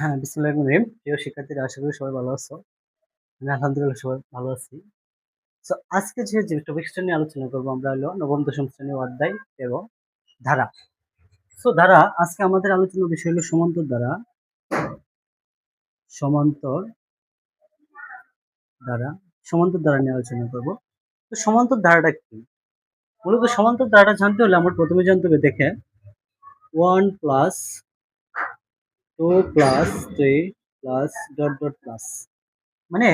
হ্যাঁ, বিসমিল্লাহির রহমানির রহিম। প্রিয় শিক্ষার্থীরা, আশা করি সবাই ভালো আছো। আমি আলহামদুলিল্লাহ সবাই ভালো আছি। সো আজকে যে টপিকসটা নিয়ে আলোচনা করবো আমরা হলো নবম দশম শ্রেণীর অধ্যায় এবং ধারা। সো ধারা, আজকে আমাদের আলোচনার বিষয় হলো সমান্তর ধারা। সমান্তর ধারা সমান্তর ধারা নিয়ে আলোচনা করবো। তো সমান্তর ধারাটা কি? মূলত সমান্তর ধারাটা জানতে হলে আমার প্রথমে জানতে হবে, দেখে 1 plus 2 plus 3 plus dot dot plus, মানে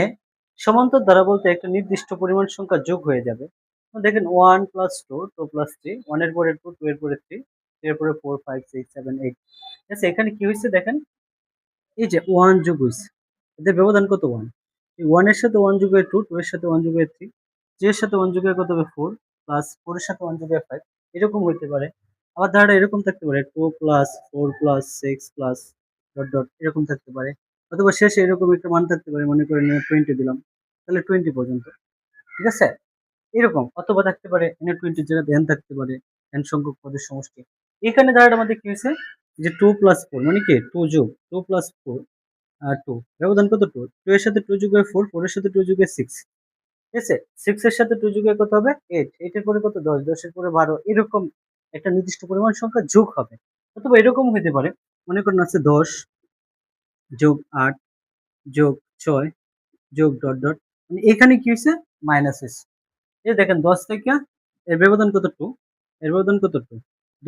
সমান্তর ধারা বলতে একটা নির্দিষ্ট পরিমাণ সংখ্যা যোগ হয়ে যাবে। দেখেন 1 প্লাস 2, 2 প্লাস 3, 1 এর পরে 2, 2 এর পরে 3, 3 এর পরে 4, 5, 6, 7, 8। আচ্ছা, এখানে কি হয়েছে দেখেন, এই যে 1 যোগ হয়েছে, এদের ব্যবধান কত? 1। এই 1 এর সাথে 1 যোগ হয়ে 2, 2 এর সাথে 1 যোগ হয়ে 3, 3 এর সাথে 1 যোগ হয়ে কত হবে? 4, প্লাস 4 এর সাথে 1 যোগ হয়ে 5। এরকম হইতে পারে। আবার ধারাটা এরকম থাকতে পারে, 2 plus 4 plus 6 plus dot dot, এরকম থাকতে পারে। অথবা শেষে এরকম একটা মান থাকতে পারে, মনে করেন 20 দিলাম, তাহলে 20 পর্যন্ত, ঠিক আছে? এরকম। অথবা থাকতে পারে এখানে 20 এর জায়গাতে n থাকতে পারে, n সংখ্যক পদের সমষ্টি। এখানে ধারাটার মধ্যে কি হয়েছে যে 2 প্লাস 4, মানে কি 2 যোগ 2 প্লাস 4 আর 2, ব্যবধান কত? 2। 2 এর সাথে 2 যোগ হয়ে 4, 4 এর সাথে 2 যোগ হয়ে 6, ঠিক আছে? 6 এর সাথে 2 যোগ হয়ে কত হবে? 8, 8 এর পরে কত? 10, 10 এর পরে 12। এরকম একটা নির্দিষ্ট পরিমাণ সংখ্যা যোগ হবে। অথবা এরকম হতে পারে, মনে করেন আছে 10 যোগ 8 যোগ 6 যোগ ডট ডট, মানে এখানে কি হয়েছে? মাইনাস হয়েছে। এই দেখেন 10 থেকে এর ব্যবধান কত? 2, এর ব্যবধান কত? 2।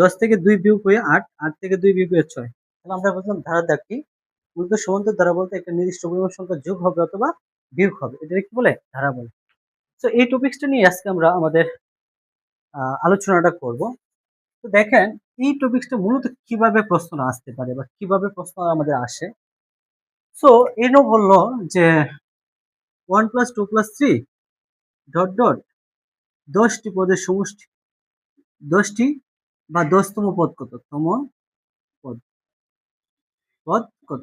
10 থেকে 2 বিয়োগ হয়ে 8, 8 থেকে 2 বিয়োগ হয়ে 6। তাহলে আমরা বুঝলাম ধারা কি? মূলত সমান্তর ধারা বলতে একটা নির্দিষ্ট পরিমাণ সংখ্যা যোগ হবে অথবা বিয়োগ হবে, এটা কি বলে? ধারা বলে। তো এই টপিকসটা নিয়ে আজকে আমরা আমাদের আলোচনাটা করব। তো দেখেন, এই টপিকসটা মূলত কিভাবে প্রশ্ন আসতে পারে বা কিভাবে প্রশ্ন আমাদের আসে। সো এনো বলল যে 1 প্লাস 2 প্লাস 3 ডট ডট 10টি পদের সমষ্টি, 10টি বা 10তম পদ কত? পদ পদ কত?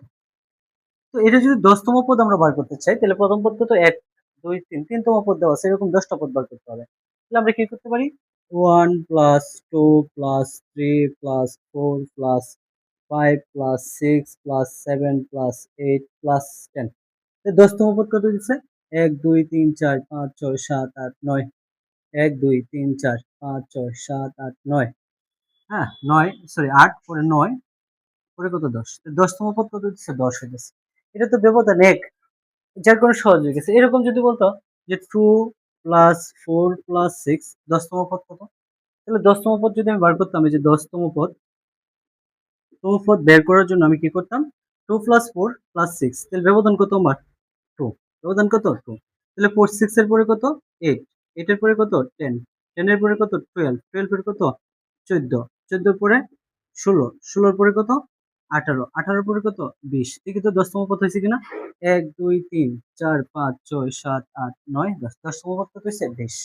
তো এটা যদি 10তম পদ আমরা বার করতে চাই, তাহলে প্রথম পদ কত? 1, 2, 3, 3তম পদ দেওয়া আছে, এরকম 10টা পদ বার করতে হবে। তাহলে আমরা কি করতে পারি? 1 plus 2 plus 3 plus 4 plus 5 plus 6 plus 7 plus 8 plus 10। 10তম পদ কত দিচ্ছে? 1, 2, 3, 4, 5, 6, 7, 8, 9। 1, 2, 3, 4, 5, 6, 7, 8, 9। হ্যাঁ, 9, সরি 8 পরে 9 পরে কত? 10। 10তম পদ কত দিচ্ছে? 10 হয়ে গেছে। এটা তো ব্যবধান 1, যার কারণে সহজ হয়ে গেছে। এরকম যদি বলতো যে 2 প্লাস 4 প্লাস 6, 10তম পদ কত? তাহলে 10তম পদ যদি আমি বার করতাম, এই যে 10তম পদ বের করার জন্য আমি কি করতাম? 2 প্লাস 4 প্লাস 6, তাহলে ব্যবধান কত আমার? 2। ব্যবধান কত? 2। তাহলে 4 6 এর পরে কত? 8, 8 এর পরে কত? 10, 10 এর পরে কত? 12, 12 এর কত? 14, 14 এর পরে 16, 16 এর পরে কত? 18, 18 এর পরে কত? 20। দেখি তো 10তম পদ হয়েছে কিনা? 1, 2, 3, 4, 5, 6, 7, 8, 9, 10। 10তম পদ কত হয়েছে? 20।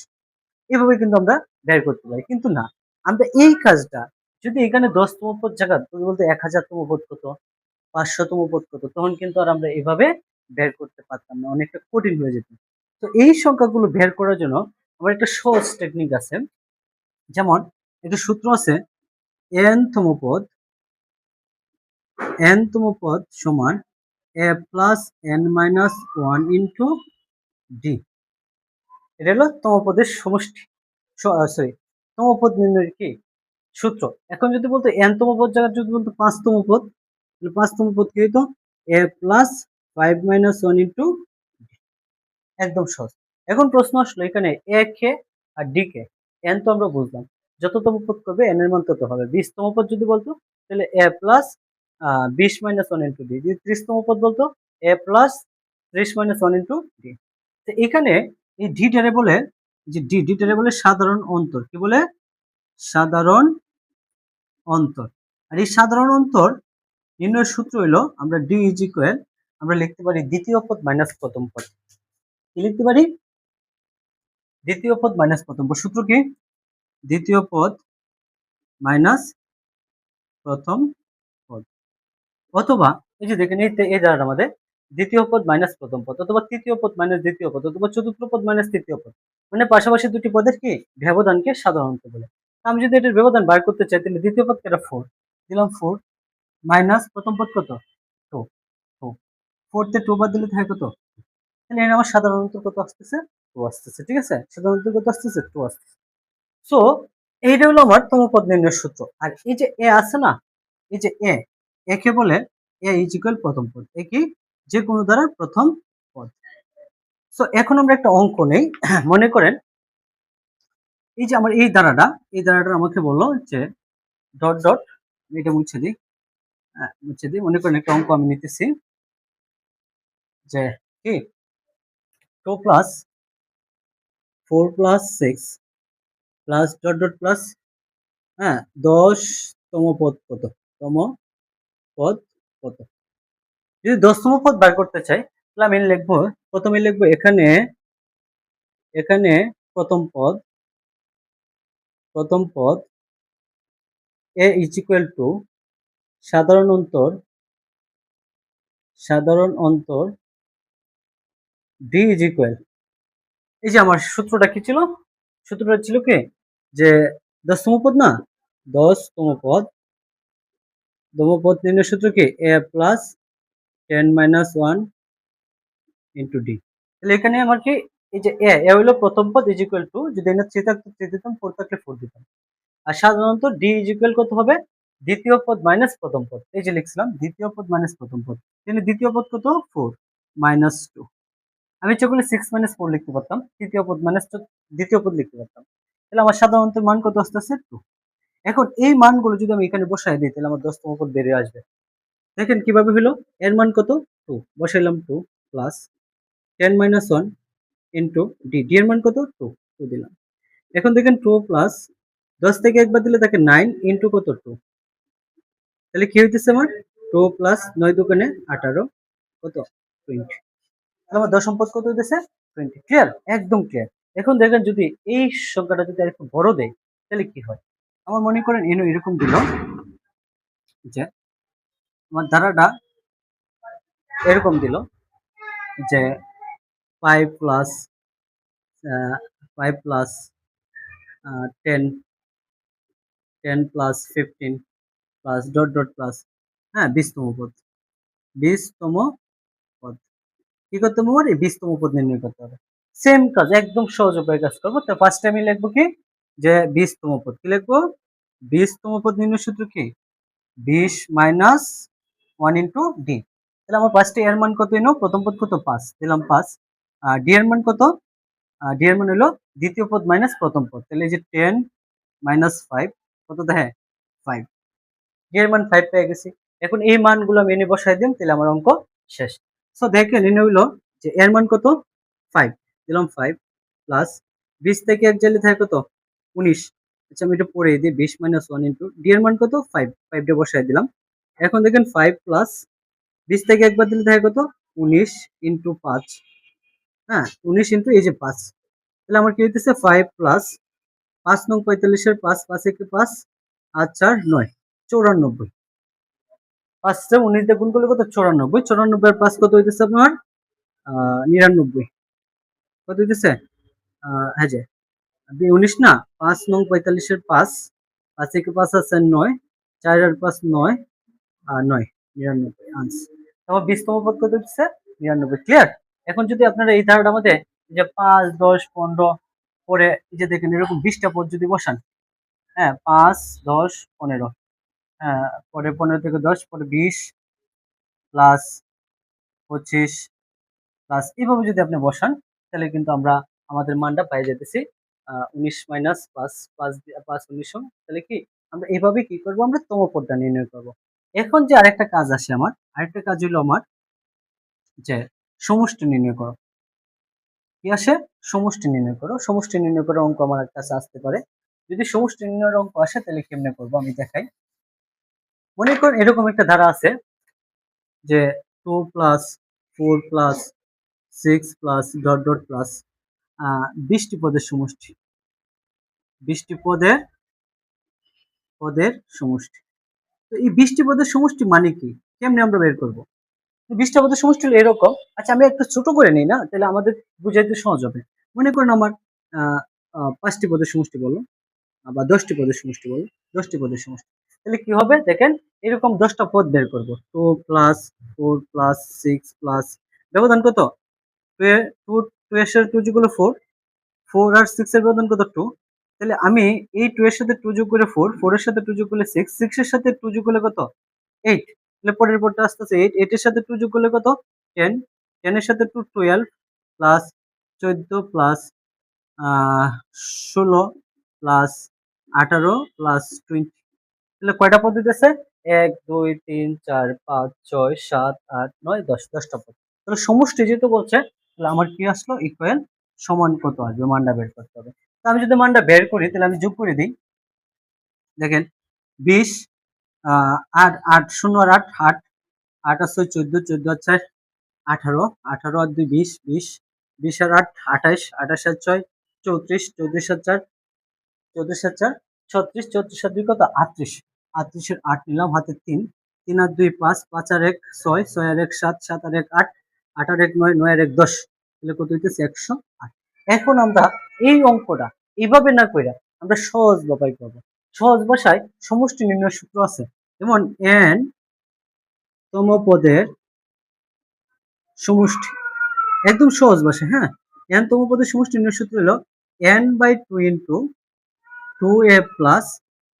এভাবে কিন্তু আমরা বের করতে পারি। কিন্তু না, আমরা এই কাজটা যদি এখানে 10তম পদ জায়গা তুমি বলতে 1000তম পদ কত, 500তম পদ কত, তখন কিন্তু আর আমরা এভাবে বের করতে পারতাম না, অনেকটা কঠিন হয়ে যেত। তো এই সংখ্যাগুলো বের করার জন্য আমার একটা সহজ টেকনিক আছে। যেমন একটা সূত্র আছে, n তম পদ সমান a plus n minus 1 into D. এটা হলো তম পদের সমষ্টি, সরি, তম পদ নির্ণয়ের কি সূত্র। এখন যদি বলতো n তম পদ জায়গায় যদি বলতো 5তম পদ, তাহলে 5তম পদ কি হইতো? a প্লাস 5 মাইনাস 1 ইন্টু, একদম সহজ। এখন প্রশ্ন আসলো এখানে a K R d K. n তো আমরা বুঝলাম, যততম পদ করবে n এর মান তত হবে। 20তম পদ যদি বলতো, তাহলে a plus 20 minus 1 into D. যদি 30তম পদ বলতো, a plus 30 minus 1 into D. তো এখানে এই ডি টারে বলে, যে ডি টারে বলে সাধারণ অন্তর। কি বলে? সাধারণ অন্তর। আর এই সাধারণ অন্তর নির্ণয়ের সূত্র হলো, আমরা ডি ইজ ইকুয়াল, আমরা লিখতে পারি দ্বিতীয় পদ মাইনাস প্রথম পদ। কি লিখতে পারি? দ্বিতীয় পদ মাইনাস প্রথম পদ। সূত্র কি? দ্বিতীয় পদ মাইনাস প্রথম পদ। অথবা এই যে দেখেন, এই দ্বারা আমাদের দ্বিতীয় পদ মাইনাস প্রথম পদ, অথবা তৃতীয় পদ মাইনাস দ্বিতীয় পদ, অথবা চতুর্থ পদ মাইনাস তৃতীয় পদ, মানে পাশাপাশি দুটি পদের কি ব্যবধানকে সাধারণত বলে। আমি যদি এটার ব্যবধান বার করতে চাই, তাহলে দ্বিতীয় পদ কেটে 4 দিলাম, 4 মাইনাস প্রথম পদ কত? 2। 4 তে 2 বাদ দিলে থাকে কত? তাহলে এখানে আমার সাধারণ উত্তর কত আসতেছে? 2 আসতেছে। ঠিক আছে? সাধারণ উত্তর কত আসতেছে? 2 আসতেছে। সো এইটা হলো আমার তমপদ নির্ণয়ের সূত্র। আর এই যে এ আছে না, এই যে একে বলে এ ইজ ইকুয়াল প্রথম পদ। এ কি? যে কোনো ধারার প্রথম পদ। সো এখন আমরা একটা অঙ্ক নেই। মনে করেন এই যে আমার এই ধারাটা আমাকে বললো যে ডট ডট, এটা মুছে দিই, মুছে দিই। মনে করেন একটা অঙ্ক আমি নিতেছি যে কি 2 plus 4 plus 6 plus dot dot plus, হ্যাঁ, 10তম পদ কত? তম পদ কত? যদি 10তম পদ বার করতে চাই তাহলে আমি লিখবো, প্রথমে লিখবো এখানে, এখানে প্রথম পদ এ ইজ ইকুয়াল টু সাধারণ অন্তর ডি ইজ ইকুয়াল, এই যে আমার সূত্রটা কি ছিল? সূত্রটা ছিল কি যে 10তম পদ না, 10তম পদ নির্ণয় সূত্র কি এ প্লাস 10 মাইনাস 1 ইন্টু ডি। তাহলে এখানে আমার কি এই যে এ হলো প্রথম পদ ইজ ইকুয়াল টু, যদি এখানে 3 থাকতো 3 দিতাম, 4 থাকলে 4 দিতাম। আর সাধারণত ডি ইজ ইকুয়াল কত হবে? দ্বিতীয় পদ মাইনাস প্রথম পদ। এই যে লিখছিলাম দ্বিতীয় পদ মাইনাস প্রথম পদ। তাহলে দ্বিতীয় পদ কত? 4 মাইনাস 2। আমি ইচ্ছা করলে 6 মাইনাস 4 লিখতে পারতাম, তৃতীয় পদ মাইনাস দ্বিতীয় পদ লিখতে পারতাম। তাহলে আমার সাধারণত মান কত আসতেছে? 2। এখন এই মানগুলো যদি আমি এখানে বসাই দিই তাহলে আমার 10তম পদ বেরিয়ে আসবে। দেখেন কিভাবে হলো? এর মান কত? 2, বসাইলাম 2 plus 10 minus 1 into D, D এর মান কত? 2, 2 দিলাম। এখন দেখেন 2 প্লাস 10 থেকে একবার দিলে থাকে 9 ইন্টু কত? 2। তাহলে কি হইতেছে আমার? 2 প্লাস 9 দুগুণে 18 কত? 20। তাহলে আমার দশম পদ কত হইতেছে? 20। ক্লিয়ার? একদম ক্লিয়ার। এখন দেখেন যদি এই সংখ্যাটা যদি আরেকটু বড় দেয় তাহলে কি হয়? আমার মনে করেন এরকম দিল যে আমার ধারাটা এরকম দিল যে 5 plus 5 plus 10 plus 15 plus dot dot plus, হ্যাঁ, 20তম পদ। 20তম পদ কি করতে হবে? আমার এই 20তম পদ নির্ণয় করতে হবে। সেম কাজ, একদম সহজ উপায়ে কাজ করবো। তো ফার্স্টে আমি লিখবো কি যে 20তম পদ। কি লিখবো? 20তম পদ নির্ণয় সূত্র কি? 20 মাইনাস 1 ইন্টু ডি। তাহলে আমার ফার্স্টে এর মান কত এনো? প্রথম পদ কত? 5 দিলাম 5। ডি এর মান কত? ডি এর মান হলো দ্বিতীয় পদ মাইনাস প্রথম পদ। তাহলে এই যে 10 মাইনাস 5 কত দেখে? 5। ডি এর মান 5 পেয়ে গেছি। এখন এই মানগুলো আমি এনে বসাই দিন, তাহলে আমার অঙ্ক শেষ। সো দেখেন এনে হইলো যে এর মান কত? 5 দিলাম, 5 প্লাস 20 থেকে 1 গেলে থাকে কত? 19। আচ্ছা আমি এটা পড়ে দিই, 20 মাইনাস 1 ইন্টু ডি এর মান কত? 5, 5 দিয়ে বসাই দিলাম। এখন দেখেন 5 প্লাস 20 থেকে একবার দিলে থাকে কত? 19 ইন্টু 5, হ্যাঁ, 19 ইন্টু এই যে 5। তাহলে আমার কি হইতেছে? 5 প্লাস 5 নং 45 এর 5, 5 একে 5 আর 4 9, 94। 5 টা 19 দিয়ে গুণ করলে কত? 94। 94 আর 5 কত হইতেছে আপনার? 99। কত হইতেছে? হ্যাঁ যে 19 না, 5 নং 45 এর 5, 5 থেকে 5 আছে 9, 4 আর 5 9 আর 9, 99 আনসার। তারপর 20তম পদ কত হচ্ছে? 99। ক্লিয়ার? এখন যদি আপনারা এই ধারাটার মধ্যে যে 5 10 15 পরে এই যে দেখেন এরকম 20টা পদ যদি বসান, হ্যাঁ, 5 10 15, হ্যাঁ, পরে 15 থেকে 10, পরে 20 প্লাস 25 প্লাস, এইভাবে যদি আপনি বসান তাহলে কিন্তু আমরা আমাদের মানটা পাই যেতেছি 19 মাইনাস 5, 5 19। তাহলে কি আমরা এইভাবে কি করব? আমরা তম পদটা নির্ণয় করব। এখন যে আরেকটা কাজ আসে আমার, আরেকটা কাজ হলো আমার যে সমষ্টি নির্ণয় করো। কি আসে? সমষ্টি নির্ণয় করো। সমষ্টি নির্ণয় করার অঙ্ক আমার কাছে আসতে পারে। যদি সমষ্টি নির্ণয়ের অঙ্ক আসে তাহলে কেমনে করবো আমি দেখাই। মনে করেন এরকম একটা ধারা আছে যে 2 plus 4 plus 6 plus dot dot plus 20টি পদের সমষ্টি। 20টি পদের সমষ্টি। তো এই 20টি পদের সমষ্টি মানে কি? কেমনে আমরা বের করব? 20টা পদের সমষ্টি হলো এরকম। আচ্ছা আমি একটু ছোট করে নিই না, তাহলে আমাদের বুঝাইতে সহজ হবে। মনে করেন আমার 5টি পদের সমষ্টি বলো বা 10টি পদের সমষ্টি বলো, 10টি পদের সমষ্টি। তাহলে কি হবে দেখেন, এরকম 10টা পদ বের করব। 2 প্লাস 4 প্লাস 6 প্লাস ব্যবধান কত? 2 এর 2 2 এর সাথে 2 যোগ করলে 4, 4 আর 6 এর ব্যবধান কত? 2। তাহলে আমি এই 2 এর সাথে 2 যোগ করে 4, 4 এর সাথে 2 যোগ করলে 6, 6 এর সাথে 2 যোগ করলে কত? 8। তাহলে পরের পদটা আসতেছে 8, 8 এর সাথে 2 যোগ করলে কত? 10, 10 এর সাথে 2 12 প্লাস 14 প্লাস 16 প্লাস 18 প্লাস 20। তাহলে কয়টা পদ্ধতি আছে? 1 2 3 4 5 6 7 8 9 10, 10টা পদ। তাহলে সমষ্টি যেহেতু বলছে, তাহলে আমার কি আসলো? ইকুয়াল সমান কত আসবে? মানটা বের করতে হবে। তো আমি যদি মানটা বের করি তাহলে আমি যোগ করে দিই। দেখেন 20 8 8 0 আর 8 8 8 আর 6 14, 14 আর 4 18, 18 আর 2 20, 20 20 আর 8 28, 28 আর 6 34, 34 আর 4 34 আর 4 36, 34 আর 2 কত? 38, 38 এর 8 নিলাম হাতে 3, 3 আর 2 5, 5 আর 1 6, 6 আর 1 7, 7 আর 1 8, 8 আর 1 9, 9 আর 1 10। তাহলে কত হইতেছে? 108। এখন আমরা এই অঙ্কটা এইভাবে না কইরা আমরা সহজ ভাবে করব। সহজ ভাষায় সমষ্টি নির্ণয় সূত্র আছে। যেমন n তম পদের সমষ্টি, একদম সহজ ভাষায়, হ্যাঁ। n তম পদের সমষ্টি নির্ণয় সূত্র হলো n/2 into 2a plus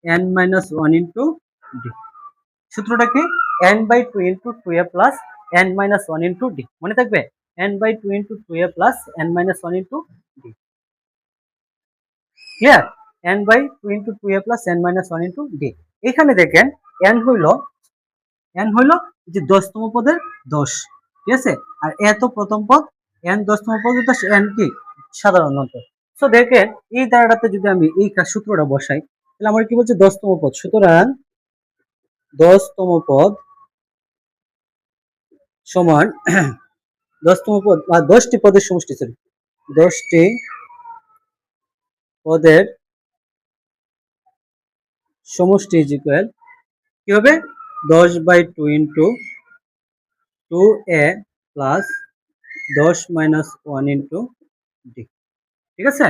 n minus 1 into d। সূত্রটা কি? n/2 into 2a plus n minus 1 into d। মনে থাকবে? n/2 into 2a plus n minus 1 into d। Clear? n/2 into 2a plus n minus 1 into d। এখানে দেখেন n হইল যে 10তম পদের 10, ঠিক আছে? আর এ তো প্রথম পদ, n 10তম পদ, n কি? সাধারণ অন্তর। সো দেখেন এই ধারাটাতে যদি আমি এই সূত্রটা বসাই, তাহলে আমার কি বলছে? 10তম পদ। সুতরাং 10তম পদ সমান 10তম পদ বা 10টি পদের সমষ্টি, সরি 10টি পদের সমষ্টি ইজ ইকুয়াল কি হবে? 10/2 into 2a plus 10 minus 1 into d। ঠিক আছে?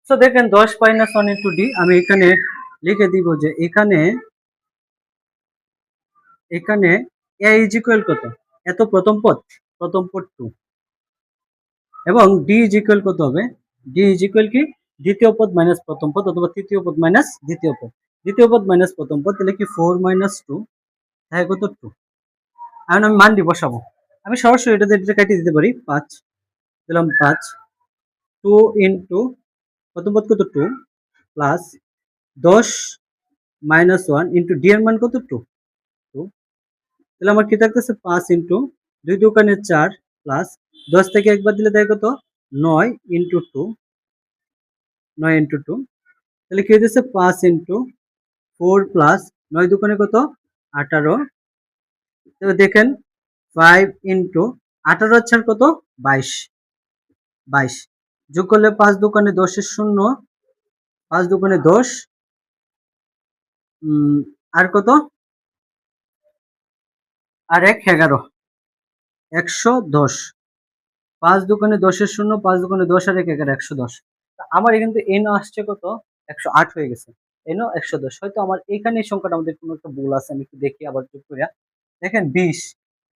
সো দেখেন 10 মাইনাস 1 ইনটু d আমি এখানে লিখে দিব যে এখানে এখানে a ইজ ইকুয়াল কত? এত প্রথম পদ 2 এবং d ইজ ইকুয়াল কত হবে? d ইজ ইকুয়াল কি? দ্বিতীয় পদ মাইনাস প্রথম পদ অথবা তৃতীয় পদ মাইনাস দ্বিতীয় পদ। দ্বিতীয় পদ মাইনাস প্রথম পদ, তাহলে কি 4 মাইনাস 2 তাই কত? 2। এখন আমি মানটি বসাবো। আমি সরাসরি এটা কেটে দিতে পারি। 5 দিলাম, 5 2 ইনটু প্রথম পদ কত? 2 প্লাস 10 মাইনাস 1 ইনটু d এর মান কত? 2 2। তাহলে আমার কি থাকতেছে? 5 ইনটু 2 দোকানে 4 প্লাস 10 থেকে একবার দিলে দেয় কত? 9 ইনটু 2, 9 ইনটু 2। তাহলে কি হইতেছে? 5 ইনটু 4 প্লাস 9 দোকানে কত? 18। তবে দেখেন 5 ইনটু 18 হচ্ছে কত? 22, 22 যোগ করলে 5 দোকানে 10 এর 0, 5 দোকানে 10 আর কত? আর 1 11, 110। 5 দোকানে 10 এর 0, 5 দোকানে 10 আর 1 11, 110। আমার কিন্তু n আসছে কত? 108 হয়ে গেছে। n ও 110। হয়তো আমার এখানে এই সংখ্যাটা আমাদের কোনো একটা ভুল আছে, আমি একটু দেখি আবার যোগ কইরা। দেখেন 20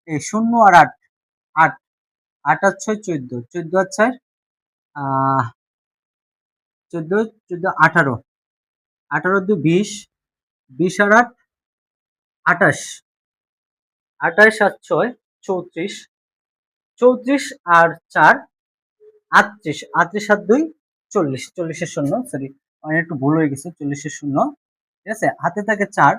এই 0 আর 8 8 8 আর 6 14, 14 আর 4 14 14 18, 18 2 20, 20 আর 8 28, 28 আর 6 34, 34 আর 4 38, 38 আর 2 40, 40 এর 0, সরি আমার একটু ভুল হয়ে গেছে, 40 এর 0। ঠিক আছে? হাতে থাকে 4,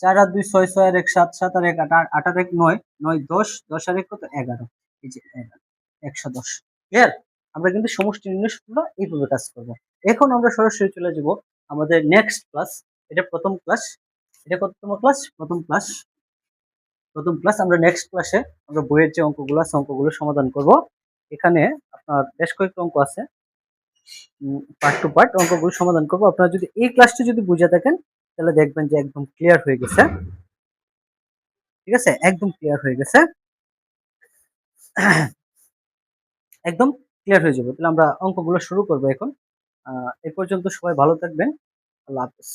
4 আর 2 6, 6 আর 1 7, 7 আর 1 8, 8 আর 1 9, 9 10, 10 আর 1 কত? 11। এই যে 11, 110। ক্লিয়ার? আমরা কিন্তু সমষ্টি নির্ণয় সূত্রটা এইভাবে কাজ করব। এখন আমরা সরাসরি চলে যাব আমাদের নেক্সট ক্লাস। এটা প্রথম ক্লাস। এটা কততম ক্লাস? প্রথম ক্লাস। প্রথম ক্লাস। আমরা নেক্সট ক্লাসে আমরা বইয়ের যে অঙ্কগুলো আছে অঙ্কগুলো সমাধান করব। এখানে আপনার বেশ কয়েকটা অঙ্ক আছে, পার্ট টু পার্ট অঙ্কগুলো সমাধান করব। আপনারা যদি এই ক্লাসটি যদি বুঝে থাকেন তাহলে দেখবেন যে একদম ক্লিয়ার হয়ে গেছে। ঠিক আছে? একদম ক্লিয়ার হয়ে গেছে। একদম ক্লিয়ার হয়ে যাবে। তাহলে আমরা অঙ্কগুলো শুরু করব এখন। এই পর্যন্ত সবাই ভালো থাকবেন। আল্লাহ হাফেজ।